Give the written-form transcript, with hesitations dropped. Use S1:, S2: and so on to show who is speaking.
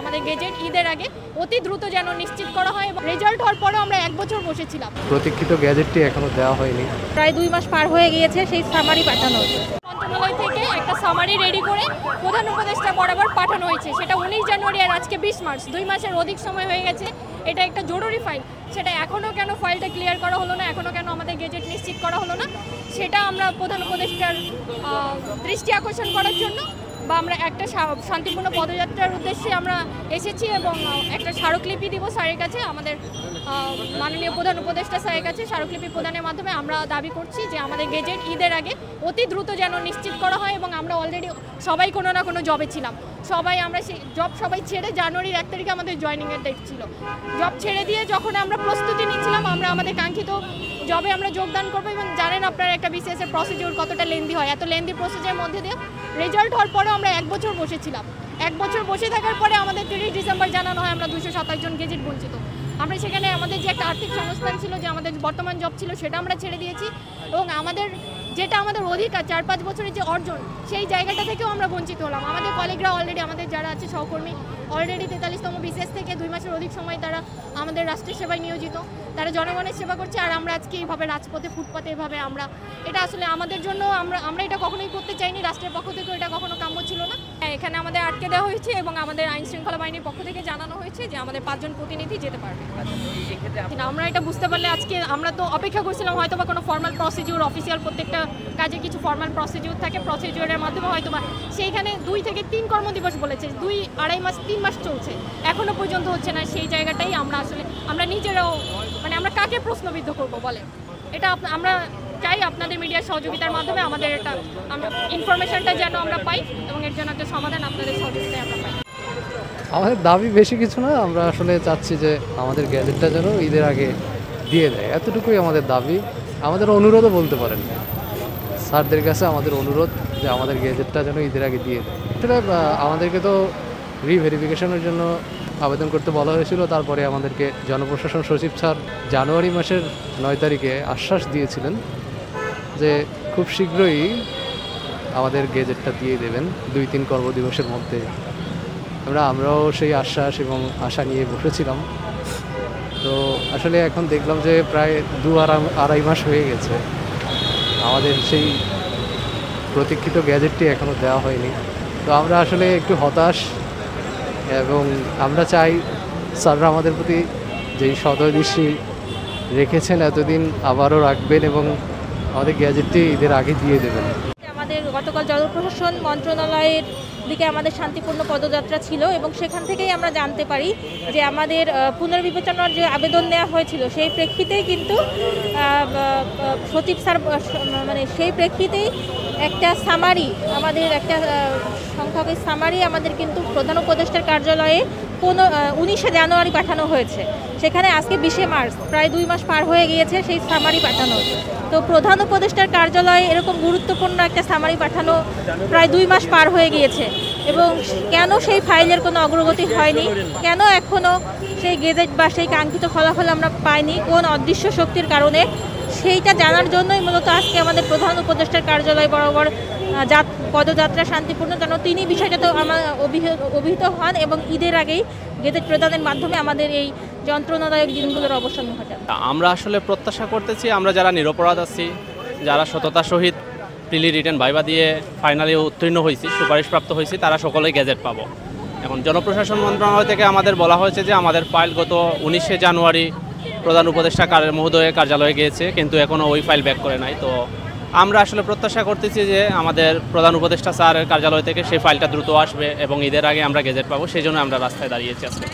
S1: আমাদের গেজেট ঈদের আগে অতি দ্রুত যেন নিশ্চিত করা হয় এবং রেজাল্ট হওয়ার পরেও আমরা 1 বছর বসেছিলাম।
S2: প্রতীক্ষিত গেজেটটি এখনো দেওয়া হয়নি,
S3: প্রায় 2 মাস পার হয়ে গিয়েছে সেই সামারি পাঠানো।
S1: মন্ত্রণালয় থেকে একটা সামারি রেডি করে প্রধান উপদেষ্টা বরাবর পাঠানো হয়েছে, সেটা 19 জানুয়ারি আর আজকে 20 মার্চ, 2 মাসের অধিক সময় হয়ে গেছে। এটা একটা জরুরি ফাইল, সেটা এখনও কেন ফাইলটা ক্লিয়ার করা হলো না, এখনও কেন আমাদের গেজেট নিশ্চিত করা হলো না, সেটা আমরা প্রধান উপদেষ্টার দৃষ্টি আকর্ষণ করার জন্য বা আমরা একটা শান্তিপূর্ণ পদযাত্রার উদ্দেশ্যে আমরা এসেছি এবং একটা স্মারকলিপি দিব স্যারের কাছে, আমাদের মাননীয় প্রধান উপদেষ্টা স্যারের কাছে স্মারকলিপি প্রদানের মাধ্যমে আমরা দাবি করছি যে আমাদের গেজেট ঈদের আগে অতি দ্রুত যেন নিশ্চিত করা হয়। এবং আমরা অলরেডি সবাই কোনো না কোনো জবে ছিলাম, সবাই আমরা সেই জব সবাই ছেড়ে জানুয়ারির 1 তারিখে আমাদের জয়েনিংয়ের ডেট ছিল। জব ছেড়ে দিয়ে যখন আমরা প্রস্তুতি নিচ্ছিলাম আমরা আমাদের কাঙ্ক্ষিত জবে আমরা যোগদান করবো, এবং জানেন আপনারা একটা বিসিএস এর প্রসিডিউর কতটা লেন্দি হয়, এত লেন্দি প্রসিডিউরের মধ্যে দিয়ে রেজাল্ট হওয়ার পরেও আমরা 1 বছর বসেছিলাম। 1 বছর বসে থাকার পরে আমাদের 30 ডিসেম্বর জানানো হয় আমরা 227 জন গেজেট বঞ্চিত। আমরা সেখানে আমাদের যে একটা আর্থিক সংস্থান ছিল, যে আমাদের বর্তমান জব ছিল, সেটা আমরা ছেড়ে দিয়েছি এবং আমাদের যেটা আমাদের অধিকার 4-5 বছরের যে অর্জন, সেই জায়গাটা থেকেও আমরা বঞ্চিত হলাম। আমাদের কলিগরা অলরেডি, আমাদের যারা আছে সহকর্মী অলরেডি 43তম বিসিএস থেকে 2 মাসের অধিক সময় তারা আমাদের রাষ্ট্রের সেবায় নিয়োজিত, তারা জনগণের সেবা করছে। আর আমরা আজকে এইভাবে রাজপথে ফুটপাতে এভাবে আমরা, এটা আসলে আমাদের জন্য আমরা এটা কখনোই করতে চাইনি, রাষ্ট্রের পক্ষ থেকেও এটা কখনো কাম্য ছিল না। এখানে আমাদের আটকে দেওয়া হয়েছে এবং আমাদের আইন শৃঙ্খলা বাহিনীর পক্ষ থেকে জানানো হয়েছে যে আমাদের 5 জন প্রতিনিধি যেতে পারবে। আমরা এটা বুঝতে পারলে আজকে আমরা তো অপেক্ষা করছিলাম হয়তো বা কোনো ফর্মাল প্রসিডিউর, অফিসিয়াল প্রত্যেকটা কাজে কিছু ফর্মাল প্রসিডিউর থাকে, প্রসিডিউরের মাধ্যমে হয়তো বা সেইখানে 2 থেকে 3 কর্মদিবস বলেছে, 2-2.5 মাস 3 মাস চলছে, এখনো পর্যন্ত হচ্ছে না। সেই জায়গাটাই আমরা আসলে আমরা নিজেরাও মানে আমরা কাকে প্রশ্নবিদ্ধ করবো বলে, এটা আমরা চাই আপনাদের মিডিয়ার সহযোগিতার মাধ্যমে আমাদের এটা আমরা ইনফরমেশনটা যেন আমরা পাই এবং এর জন্য একটা সমাধান আপনাদের সহযোগিতায় আমরা পাই।
S2: আমাদের দাবি বেশি কিছু না, আমরা আসলে চাচ্ছি যে আমাদের গ্যাজেটটা যেন ঈদের আগে দিয়ে দেয়, এতটুকুই আমাদের দাবি। আমাদের অনুরোধও বলতে পারেন, স্যারদের কাছে আমাদের অনুরোধ যে আমাদের গ্যাজেটটা যেন ঈদের আগে দিয়ে দেয়। আসলে আমাদেরকে তো রিভেরিফিকেশনের জন্য আবেদন করতে বলা হয়েছিল, তারপরে আমাদেরকে জনপ্রশাসন সচিব স্যার জানুয়ারি মাসের 9 তারিখে আশ্বাস দিয়েছিলেন যে খুব শীঘ্রই আমাদের গেজেটটা দিয়ে দেবেন 2-3 কর্মদিবসের মধ্যে। আমরাও সেই আশ্বাস এবং আশা নিয়ে বসেছিলাম। তো আসলে এখন দেখলাম যে প্রায় 2-2.5 মাস হয়ে গেছে, আমাদের সেই প্রতীক্ষিত গ্যাজেটটি এখনও দেওয়া হয়নি। তো আমরা আসলে একটু হতাশ এবং আমরা চাই স্যাররা আমাদের প্রতি যেই সদয় দৃষ্টি রেখেছেন এতদিন আবারও রাখবেন এবং আমাদের গ্যাজেটটি ঈদের আগে দিয়ে দেবেন।
S3: আমাদের গতকাল জনপ্রশাসন মন্ত্রণালয়ের দিকে আমাদের শান্তিপূর্ণ পদযাত্রা ছিল এবং সেখান থেকেই আমরা জানতে পারি যে আমাদের পুনর্বিবেচনার যে আবেদন নেওয়া হয়েছিল সেই প্রেক্ষিতেই কিন্তু সচিব স্যার মানে সেই প্রেক্ষিতেই একটা সামারি, আমাদের একটা সংখ্যক সামারি আমাদের কিন্তু প্রধান উপদেষ্টার কার্যালয়ে 19শে জানুয়ারি পাঠানো হয়েছে। সেখানে আজকে 20শে মার্চ, প্রায় 2 মাস পার হয়ে গিয়েছে সেই সামারি পাঠানো। তো প্রধান উপদেষ্টার কার্যালয়ে এরকম গুরুত্বপূর্ণ একটা সামারি পাঠানো প্রায় 2 মাস পার হয়ে গিয়েছে এবং কেন সেই ফাইলের কোনো অগ্রগতি হয়নি, কেন এখনও সেই গেজেট বা সেই কাঙ্ক্ষিত ফলাফল আমরা পাইনি, কোন অদৃশ্য শক্তির কারণে, সেইটা জানার জন্যই মূলত আজকে আমাদের প্রধান উপদেষ্টার কার্যালয় বরাবর পদযাত্রা শান্তিপূর্ণ, যেন তিনি বিষয়টাতে অভিহিত হন এবং ঈদের আগেই গেজেট প্রদানের মাধ্যমে আমাদের এই যন্ত্রণাদায়ক দিনগুলোর অবসান ঘটান।
S4: আমরা আসলে প্রত্যাশা করতেছি আমরা যারা নিরপরাধ আছি, যারা সততার সহিত প্রিলি রিটেন ভাইবা দিয়ে ফাইনালি উত্তীর্ণ হয়েছি, সুপারিশপ্রাপ্ত হয়েছি, তারা সকলেই গ্যাজেট পাবো। এখন জনপ্রশাসন মন্ত্রণালয় থেকে আমাদের বলা হয়েছে যে আমাদের ফাইল গত 19শে জানুয়ারি প্রধান উপদেষ্টা মহোদয়ের কার্যালয়ে গিয়েছে, কিন্তু এখনও ওই ফাইল ব্যাক করে নাই। তো আমরা আসলে প্রত্যাশা করতেছি যে আমাদের প্রধান উপদেষ্টা স্যারের কার্যালয় থেকে সেই ফাইলটা দ্রুত আসবে এবং ঈদের আগে আমরা গেজেট পাবো, সেই জন্য আমরা রাস্তায় দাঁড়িয়েছি আজকে।